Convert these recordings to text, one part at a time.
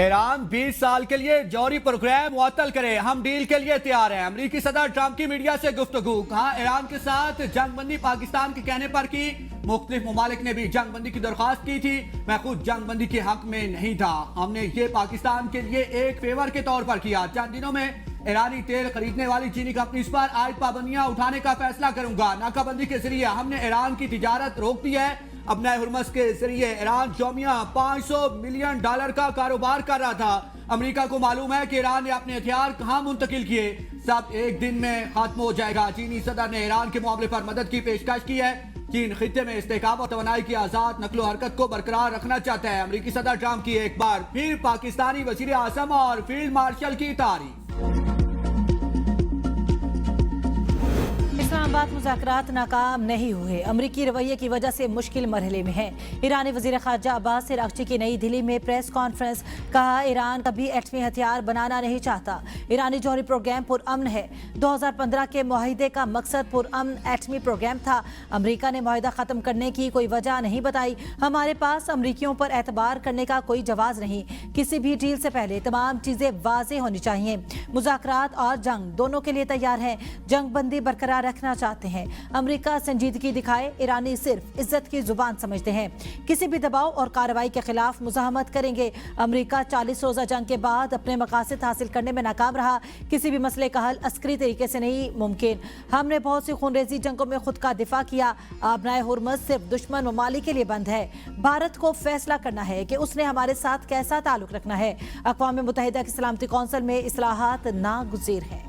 Iran 20 साल के लिए जौहरी प्रोग्राम मुअत्तल करे, हम डील के लिए तैयार हैं। अमेरिकी सदर ट्रंप की मीडिया से गुफ्तगू, कहा ईरान के साथ जंगबंदी पाकिस्तान के कहने पर की। मुख्तलिफ ममालिक ने भी जंगबंदी की दरख्वास्त की थी, मैं खुद जंगबंदी के हक में नहीं था, हमने ये पाकिस्तान के लिए एक फेवर के तौर पर किया। चंद दिनों में ईरानी तेल खरीदने वाली चीनी कंपनीज पर आयद पाबंदियां उठाने का फैसला करूंगा। नाकाबंदी के जरिए हमने ईरान की तिजारत रोक दी है। अब नए हुर्मस के जरिए ईरान यौमिया $500 मिलियन का कारोबार कर रहा था। अमेरिका को मालूम है कि ईरान ने अपने हथियार कहां मुंतकिल किए, सब एक दिन में खत्म हो जाएगा। चीनी सदर ने ईरान के मुकाबले पर मदद की पेशकश की है। चीन खित्ते में इस्तेहकाम और तवानाई की आजाद नकलो हरकत को बरकरार रखना चाहता है। अमेरिकी सदर ट्रंप की एक बार फिर पाकिस्तानी वजीर आजम और फील्ड मार्शल की तारीफ। इस्लामाबाद मुज़ाकरात नाकाम नहीं हुए, अमरीकी रवैये की वजह से मुश्किल मरहले में है। ईरानी वज़ीर ख़ारजा अब्बास अराग़ची की नई दिल्ली में प्रेस कॉन्फ्रेंस, कहा ईरान कभी एटमी हथियार बनाना नहीं चाहता। ईरानी जौहरी प्रोग्राम पुरअमन है। 2015 के मुआहिदे का मकसद पुरअमन एटमी प्रोग्राम था। अमरीका ने मुआहिदा ख़त्म करने की कोई वजह नहीं बताई। हमारे पास अमरीकियों पर एतबार करने का कोई जवाज़ नहीं। किसी भी डील से पहले तमाम चीज़ें वाज़े होनी चाहिए। मुज़ाकरात और जंग दोनों के लिए तैयार हैं, जंग बंदी बरकरार रखना चाहते हैं। अमेरिका संजीदगी दिखाए, ईरानी सिर्फ इज्जत की जुबान समझते हैं। किसी भी दबाव और कार्रवाई के खिलाफ मुजाहमत करेंगे। अमेरिका 40 रोजा जंग के बाद अपने मकासद हासिल करने में नाकाम रहा। किसी भी मसले का हल अस्करी तरीके से नहीं मुमकिन। हमने बहुत सी खूनरेजी जंगों में खुद का दिफा किया। अब नए हुर्मस सिर्फ दुश्मन ममालिक के लिए बंद है। भारत को फैसला करना है कि उसने हमारे साथ कैसा ताल्लुक रखना है। अक़वाम मुत्तहिदा की सलामती कौंसिल में इस्लाहात नागुज़ीर हैं।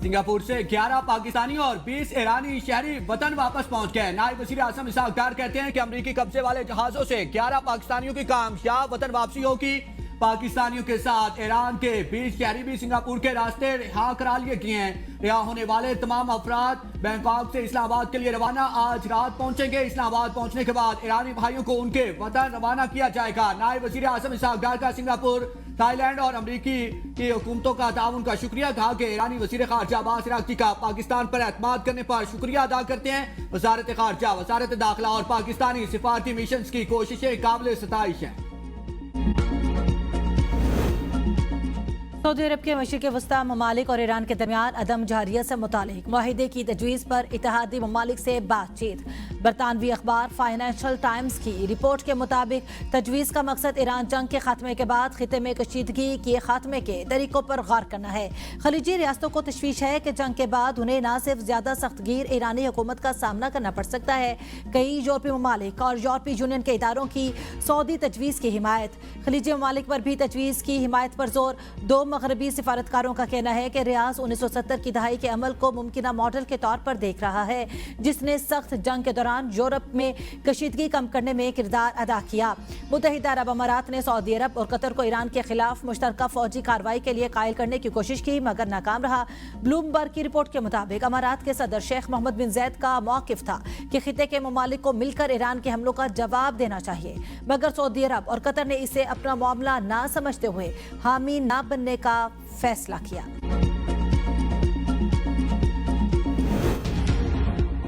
सिंगापुर से 11 पाकिस्तानी और 20 ईरानी शहरी वतन वापस पहुंच गए। नायब वज़ीर आज़म इसहाक़ डार कहते हैं कि अमरीकी कब्जे वाले जहाजों से 11 पाकिस्तानियों की कामयाब वतन वापसी होगी। पाकिस्तानियों के साथ ईरान के 20 शहरी भी सिंगापुर के रास्ते रिहा करा लिए गए हैं। रिहा होने वाले तमाम अफराद बैंकॉक से इस्लामाबाद के लिए रवाना आज रात पहुंचेंगे। इस्लामाबाद पहुंचने के बाद ईरानी भाइयों को उनके वतन रवाना किया जाएगा। नायब वज़ीर आज़म इसहाक़ डार का सिंगापुर, थाईलैंड और अमरीकी की हुकूमतों का ताउन का शुक्रिया, कहा कि ईरानी वज़ीर ख़ारजा अब्बास अराग़ची का पाकिस्तान पर एतमाद करने पर शुक्रिया अदा करते हैं। वज़ारत ख़ारजा, वज़ारत दाखिला और पाकिस्तानी सिफारती मिशन की कोशिशें काबिल सताइश हैं। सऊदी अरब के मशरिक़ वस्ता ममालिक और ईरान के दरमियान अदम जारियत से मुतालिक मुआहिदे की तजवीज़ पर इत्तेहादी ममालिक से बातचीत। बरतानवी अखबार फाइनेंशियल टाइम्स की रिपोर्ट के मुताबिक तजवीज़ का मकसद ईरान जंग के खात्मे के बाद खिते में कशीदगी के खात्मे के तरीकों पर गौर करना है। खलीजी रियासतों को तशवीश है कि जंग के बाद उन्हें न सिर्फ ज़्यादा सख्तगीर ईरानी हुकूमत का सामना करना पड़ सकता है, कई यूरोपीय ममालिक और यूरोपीय यूनियन के इदारों की सऊदी तजवीज़ की हिमायत। खलीजी ममालिक पर भी तजवीज़ की हिमायत पर जोर। दो मगरबी सिफारतकारों का कहना है कि रियाज 1970 की दहाई के अमल को मुमकिना मॉडल के तौर पर देख रहा है, जिसने सख्त जंग के दौरान यूरोप में कशीदगी कम करने में किरदार अदा किया। मुत्तहिदा अरब अमारात ने सऊदी अरब और कतर को ईरान के खिलाफ मुश्तरका फौजी कार्रवाई के लिए कायल करने की कोशिश की, मगर नाकाम रहा। ब्लूमबर्ग की रिपोर्ट के मुताबिक अमारात के सदर शेख मोहम्मद बिन जैद का मौक़िफ़ था कि खिते के ममालिक को मिलकर ईरान के हमलों का जवाब देना चाहिए, मगर सऊदी अरब और कतर ने इसे अपना मामला ना समझते हुए हामी ना बनने का फैसला किया।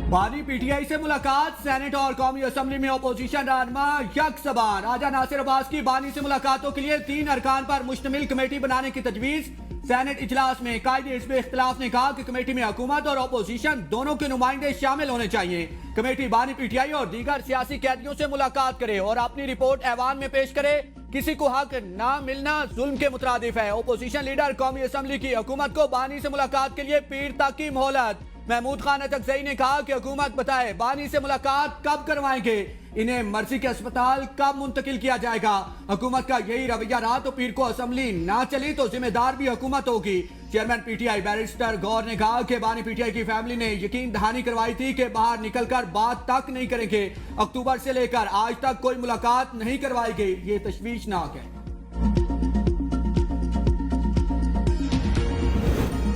बानी पीटीआई से मुलाकात, सेनेट और कौमी असम्बली में अपोजिशन रहनुमा यकसबान। राजा नासिर अब्बास की बानी से मुलाकातों के लिए 3 अरकान पर मुश्तमिल कमेटी बनाने की तजवीज़। सेनेट इजलास में कायदे हिज़्ब इख्तिलाफ ने कहा कि कमेटी में हुकूमत और अपोजिशन दोनों के नुमाइंदे शामिल होने चाहिए। कमेटी बानी पीटीआई और दीगर सियासी कैदियों से मुलाकात करे और अपनी रिपोर्ट ऐवान में पेश करे। किसी को हक ना मिलना जुल्म के मुतरादिफ है। ओपोजिशन लीडर कौमी असम्बली की हुकूमत को बानी से मुलाकात के लिए पीर तक की मोहलत। महमूद खान अचकज़ई ने कहा कि हुकूमत बताए बानी से मुलाकात कब करवाएंगे, इन्हें मर्सी के अस्पताल कब मुंतकिल किया जाएगा। हुकूमत का यही रवैया रहा तो पीर को असम्बली ना चली तो जिम्मेदार भी हुकूमत होगी। चेयरमैन पीटीआई बैरिस्टर गौर ने कहा कि बानी पीटीआई की फैमिली ने यकीन दहानी करवाई थी कि बाहर निकलकर बात तक नहीं करेंगे। अक्टूबर से लेकर आज तक कोई मुलाकात नहीं करवाई गई, ये तशवीशनाक है।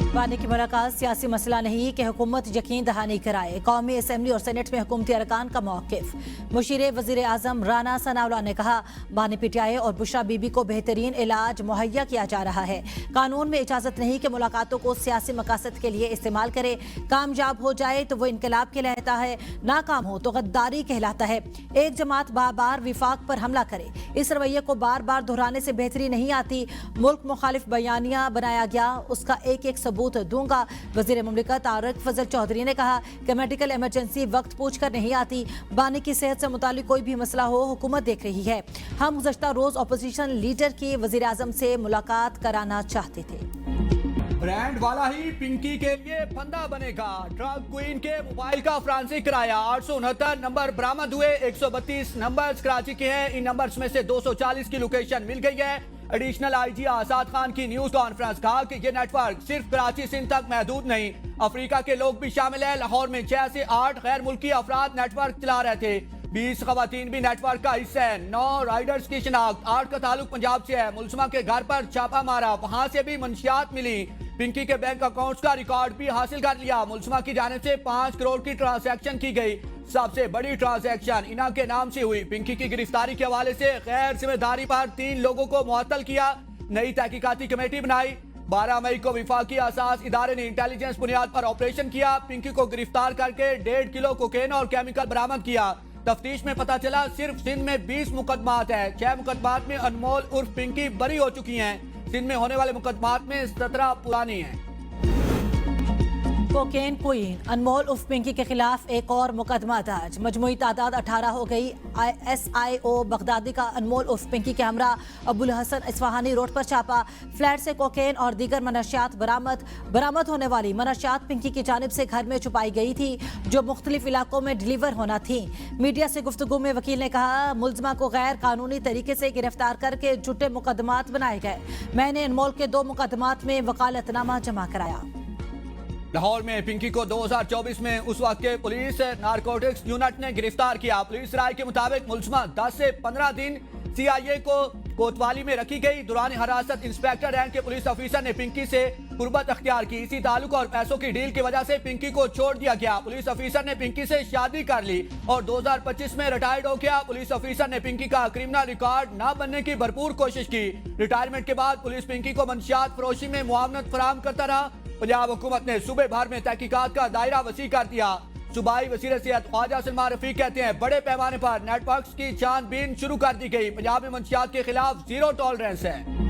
बानी की मुलाकात सियासी मसला नहीं कि हुकूमत यकीन दहानी कराए। कौमी असम्बली और सेनेट में हुकूमती अरकान का मौक़िफ़। मुशीर वज़ीर आज़म राना सनाउल्लाह ने कहा, बानी पीटीआई और बुशरा बीबी को बेहतरीन इलाज मुहैया किया जा रहा है। कानून में इजाज़त नहीं कि मुलाकातों को सियासी मकासद के लिए इस्तेमाल करे। कामयाब हो जाए तो वो इनकलाब कहलाता है, नाकाम हो तो गद्दारी कहलाता है। एक जमात बार बार विफाक पर हमला करे, इस रवैये को बार बार दोहराने से बेहतरी नहीं आती। मुल्क मुखालिफ बयानिया बनाया गया, उसका एक एक सबूत दूंगा। वजीर मुमलिकत आरिफ फजल चौधरी ने कहा कि मेडिकल इमरजेंसी वक्त पूछ कर नहीं आती। बानी की सेहत से मुतालिक कोई भी मसला हो, हुकूमत देख रही है। हम गुज़श्ता रोज अपोजिशन लीडर की वजीर आजम से मुलाकात कराना चाहते थे। ब्रांड वाला ही पिंकी के लिए फंदा बनेगा। ड्रग क्वीन के मोबाइल का फ्रांसिक कराया। 869 नंबर बरामद हुए। 132 नंबर्स कराची के हैं। इन नंबर्स में से 240 की लोकेशन मिल गई है। एडिशनल आईजी आसाद खान की न्यूज कॉन्फ्रेंस, कहा कि ये नेटवर्क सिर्फ कराची सिंध तक महदूद नहीं, अफ्रीका के लोग भी शामिल हैं। लाहौर में 6 से 8 गैर मुल्की अफराद नेटवर्क चला रहे थे। 20 खवातीन भी नेटवर्क का हिस्सा है। 9 राइडर्स की शिनाख्त। 8 का ताल्लुक पंजाब से है। मुलजमा के घर पर छापा मारा, वहां से भी मंशियात मिली। पिंकी के बैंक अकाउंट्स का रिकॉर्ड भी हासिल कर लिया। मुलजमा की जानिब से 5 करोड़ की ट्रांसैक्शन की गई। सबसे बड़ी ट्रांसैक्शन इना के नाम से हुई। पिंकी की गिरफ्तारी के हवाले से गैर जिम्मेदारी पर 3 लोगों को मुअत्तल किया। नई तहकीकाती कमेटी बनाई। 12 मई को विफाकी असास इदारे ने इंटेलिजेंस बुनियाद पर ऑपरेशन किया। पिंकी को गिरफ्तार करके 1.5 किलो कोकेन और केमिकल बरामद किया। तफ्तीश में पता चला सिर्फ सिंध में 20 मुकदमात है। 6 मुकदमात में अनमोल उर्फ पिंकी बरी हो चुकी हैं। सिंध में होने वाले मुकदमात में 17 पुरानी हैं। कोकेन क्वीन अनमोल उर्फ पिंकी के खिलाफ एक और मुकदमा दर्ज। मजमूई तादाद 18 हो गई। SIO बगदादी का अनमोल उर्फ पिंकी के हमरा अबुल हसन इस्फहानी रोड पर छापा। फ्लैट से कोकेन और दीगर मनशियात बरामद होने वाली मनशियात पिंकी की जानिब से घर में छुपाई गई थी, जो मुख्तलिफ इलाकों में डिलीवर होना थी। मीडिया से गुफ्तगू में वकील ने कहा, मुलजमा को गैर कानूनी तरीके से गिरफ्तार करके झूठे मुकदमात बनाए गए। मैंने अनमोल के 2 मुकदमात में वकालतनामा जमा कराया। लाहौर में पिंकी को 2024 में उस वक्त के पुलिस नारकोटिक्स यूनिट ने गिरफ्तार किया। पुलिस राय के मुताबिक मुलजमा 10 से 15 दिन CIA को कोतवाली में रखी गई। दौरान हिरासत इंस्पेक्टर रैंक के पुलिस ऑफिसर ने पिंकी से कुर्बत अख्तियार की। इसी ताल्लुक और पैसों की डील की वजह से पिंकी को छोड़ दिया गया। पुलिस ऑफिसर ने पिंकी से शादी कर ली और 2025 में रिटायर्ड हो गया। पुलिस ऑफिसर ने पिंकी का क्रिमिनल रिकॉर्ड न बनने की भरपूर कोशिश की। रिटायरमेंट के बाद पुलिस पिंकी को मंशियात फरोशी में मुआवनत फराहम करता रहा। पंजाब हुकूमत ने सूबे भर में तहकीकात का दायरा वसी कर दिया। सूबाई वज़ीर सेहत ख्वाजा सलमान रफीक कहते हैं, बड़े पैमाने पर नेटवर्क्स की छानबीन शुरू कर दी गई। पंजाब में मंशियात के खिलाफ 0 टॉलरेंस है।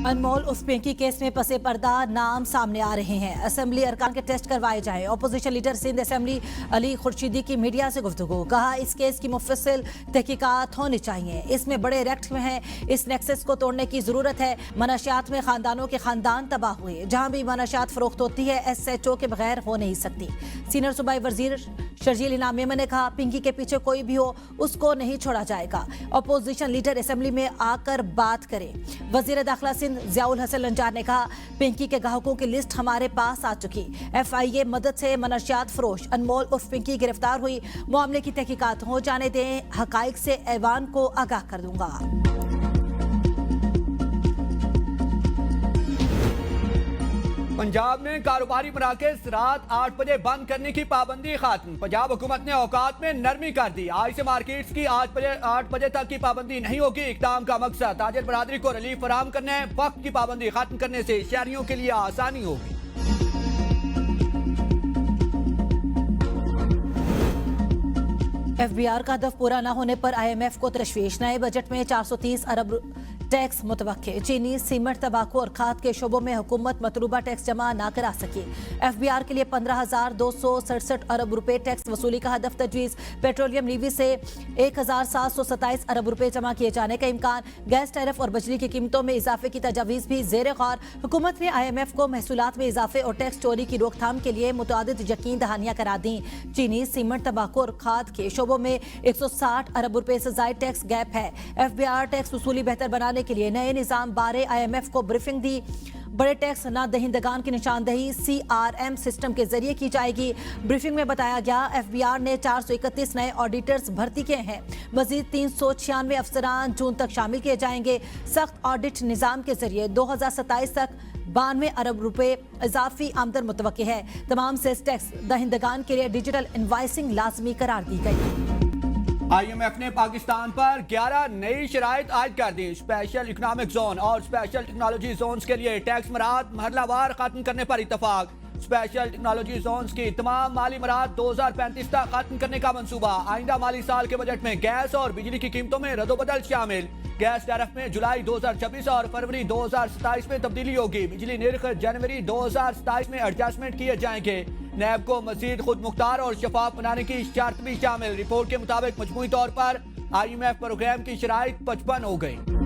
अनमोल उर्फ पिंकी केस में पसे पर्दा नाम सामने आ रहे हैं। असेंबली अरकान के टेस्ट करवाए जाएं। Opposition leader Sindh Assembly Ali Khurshidi की मीडिया से गुफ्तगू, कहा इस केस की मुफस्सिल तहकीकात होनी चाहिए। इसमें बड़े रेक्ट में हैं, इस नेक्सस को तोड़ने की जरूरत है। मनशियात में खानदानों के खानदान तबाह हुए। जहां भी मनशियात फरोख्त होती है SHO के बगैर हो नहीं सकती। सीनियर सूबाई वजीर शर्जील इनाम मेमन ने कहा, पिंकी के पीछे कोई भी हो उसको नहीं छोड़ा जाएगा। अपोजिशन लीडर असेंबली में आकर बात करें। वजीर दाखिला सिंध ज़ियाउल हसन लंजार ने कहा, पिंकी के ग्राहकों की लिस्ट हमारे पास आ चुकी। FIA मदद से मनशियात फरोश अनमोल उर्फ पिंकी गिरफ्तार हुई। मामले की तहकीकात हो जाने दें, हकाइक से ऐवान को आगाह कर दूंगा। पंजाब में कारोबारी मराकज़ रात 8 बजे बंद करने की पाबंदी खत्म। पंजाब हुकूमत ने औकात में नरमी कर दी। आज से मार्केट्स की 8 बजे तक की पाबंदी नहीं होगी। इक़दाम का मकसद ताजिर बरादरी को रिलीफ फराहम करना है। वक्त की पाबंदी खत्म करने से शहरियों के लिए आसानी होगी। FBR का हदफ पूरा न होने पर IMF को तशवीश। नए बजट में 430 अरब टैक्स मुतवक्के। चीनी, सीमेंट, तंबाकू और खाद के शोबों में हुकूमत मतलूबा टैक्स जमा ना करा सकी। FBR के लिए 15,267 अरब रुपए टैक्स वसूली का हदफ तजवीज़। पेट्रोलियम लीवी से 1,727 अरब रुपए जमा किए जाने का इम्कान। गैस टैरिफ और बिजली की कीमतों में इजाफे की तजावीज़ भी ज़ेर गौर। हुकूमत ने IMF को महसूलात में इजाफे और टैक्स चोरी की रोकथाम के लिए मुतअद्दिद यकीन दहानियां करा दी। चीनी, सीमेंट, तंबाकू और खाद के शोबों में 160 अरब रुपए से ज़ायद टैक्स गैप है। FBR टैक्स वसूली बेहतर बनाने के लिए नए निजाम बारे IMF को ब्रीफिंग दी। बड़े टैक्स ना दहिंदगान की निशानदही CRM सिस्टम के जरिए की जाएगी। ब्रीफिंग में बताया गया, FBR ने 431 नए ऑडिटर्स भर्ती किए हैं। मजीद 396 अफसरान जून तक शामिल किए जाएंगे। सख्त ऑडिट निज़ाम के जरिए 2027 तक 92 अरब रुपए इजाफी आमदन मुतवक्की है। तमाम सेस टैक्स दहिंदगान के लिए डिजिटल इनवाइसिंग लाजमी करार दी गई। IMF ने पाकिस्तान पर 11 नई शराइत आयद कर दी। स्पेशल इकोनॉमिक जोन और स्पेशल टेक्नोलॉजी जोन्स के लिए टैक्स मराहत मरहलावार खत्म करने पर इतफाक। स्पेशल टेक्नोलॉजी जोन्स की तमाम माली मराहत 2035 तक खत्म करने का मंसूबा। आइंदा माली साल के बजट में गैस और बिजली की कीमतों में रद्दोबदल शामिल। गैस टैरिफ में जुलाई 2026 और फरवरी 2027 में तब्दीली होगी। बिजली निर्ख जनवरी 2027 में एडजस्टमेंट किए जाएंगे। नैब को मजीद खुद मुख्तार और शफाफ बनाने की शर्त भी शामिल। रिपोर्ट के मुताबिक मजमूई तौर पर IMF प्रोग्राम की शराइत 55 हो गई।